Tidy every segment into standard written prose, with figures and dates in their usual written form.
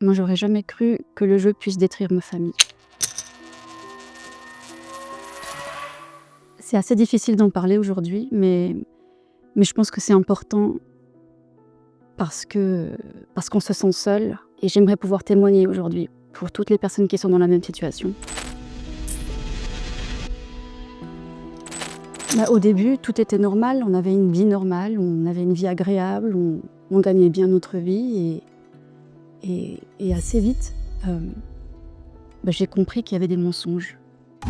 Moi, j'aurais jamais cru que le jeu puisse détruire ma famille. C'est assez difficile d'en parler aujourd'hui, mais je pense que c'est important parce qu'on se sent seul et j'aimerais pouvoir témoigner aujourd'hui pour toutes les personnes qui sont dans la même situation. Au début, tout était normal, on avait une vie normale, on avait une vie agréable, on gagnait bien notre vie et assez vite, j'ai compris qu'il y avait des mensonges.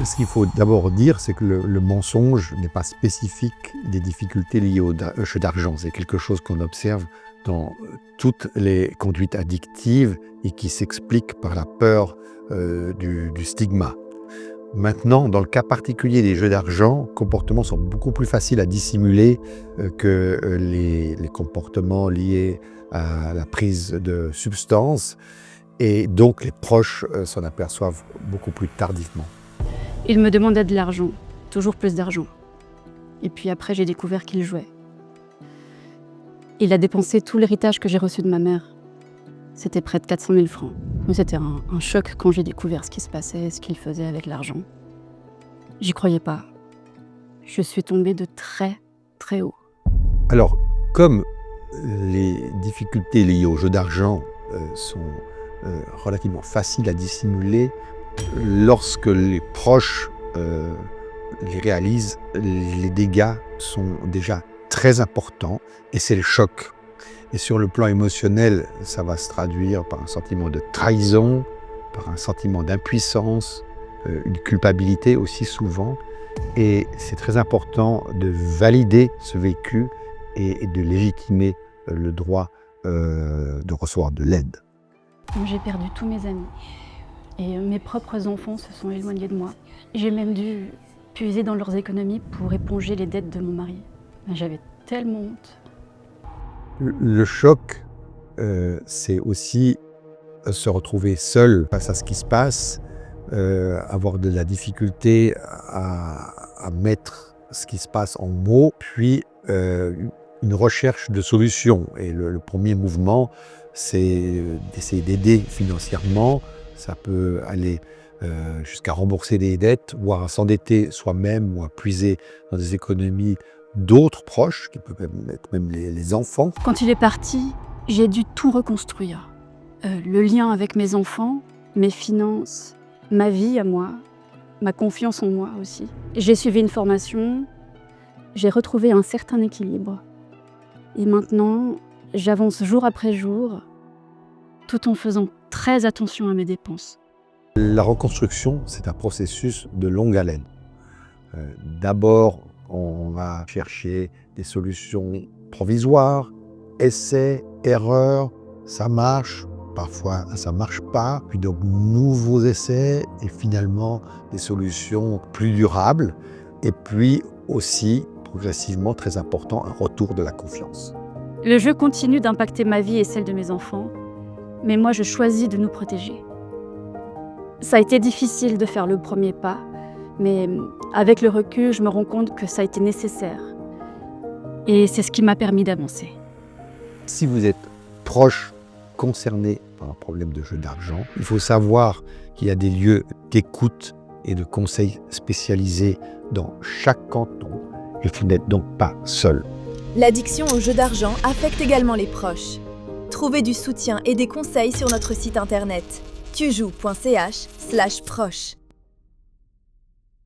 Ce qu'il faut d'abord dire, c'est que le mensonge n'est pas spécifique des difficultés liées au jeu d'argent. C'est quelque chose qu'on observe dans toutes les conduites addictives et qui s'explique par la peur du stigma. Maintenant, dans le cas particulier des jeux d'argent, les comportements sont beaucoup plus faciles à dissimuler que les comportements liés à la prise de substances. Et donc, les proches s'en aperçoivent beaucoup plus tardivement. Il me demandait de l'argent, toujours plus d'argent. Et puis après, j'ai découvert qu'il jouait. Il a dépensé tout l'héritage que j'ai reçu de ma mère. C'était près de 400 000 francs. Mais c'était un choc quand j'ai découvert ce qui se passait, ce qu'il faisait avec l'argent. J'y croyais pas. Je suis tombée de très, très haut. Alors, comme les difficultés liées au jeu d'argent sont relativement faciles à dissimuler, lorsque les proches les réalisent, les dégâts sont déjà très importants et c'est le choc. Et sur le plan émotionnel, ça va se traduire par un sentiment de trahison, par un sentiment d'impuissance, une culpabilité aussi souvent. Et c'est très important de valider ce vécu et de légitimer le droit de recevoir de l'aide. J'ai perdu tous mes amis. Et mes propres enfants se sont éloignés de moi. J'ai même dû puiser dans leurs économies pour éponger les dettes de mon mari. J'avais tellement honte. Le choc, c'est aussi se retrouver seul face à ce qui se passe, avoir de la difficulté à mettre ce qui se passe en mots, puis une recherche de solutions. Et le premier mouvement, c'est d'essayer d'aider financièrement. Ça peut aller jusqu'à rembourser des dettes, voire à s'endetter soi-même ou à puiser dans des économies d'autres proches, qui peuvent être même les enfants. Quand il est parti, j'ai dû tout reconstruire. Le lien avec mes enfants, mes finances, ma vie à moi, ma confiance en moi aussi. J'ai suivi une formation, j'ai retrouvé un certain équilibre. Et maintenant, j'avance jour après jour, tout en faisant très attention à mes dépenses. La reconstruction, c'est un processus de longue haleine. D'abord, on va chercher des solutions provisoires, essais, erreurs, ça marche, parfois ça ne marche pas, puis de nouveaux essais et finalement des solutions plus durables. Et puis aussi, progressivement, très important, un retour de la confiance. Le jeu continue d'impacter ma vie et celle de mes enfants, mais moi je choisis de nous protéger. Ça a été difficile de faire le premier pas, mais avec le recul, je me rends compte que ça a été nécessaire. Et c'est ce qui m'a permis d'avancer. Si vous êtes proche, concerné par un problème de jeu d'argent, il faut savoir qu'il y a des lieux d'écoute et de conseils spécialisés dans chaque canton et vous n'êtes donc pas seul. L'addiction au jeu d'argent affecte également les proches. Trouvez du soutien et des conseils sur notre site internet tujou.ch/proche.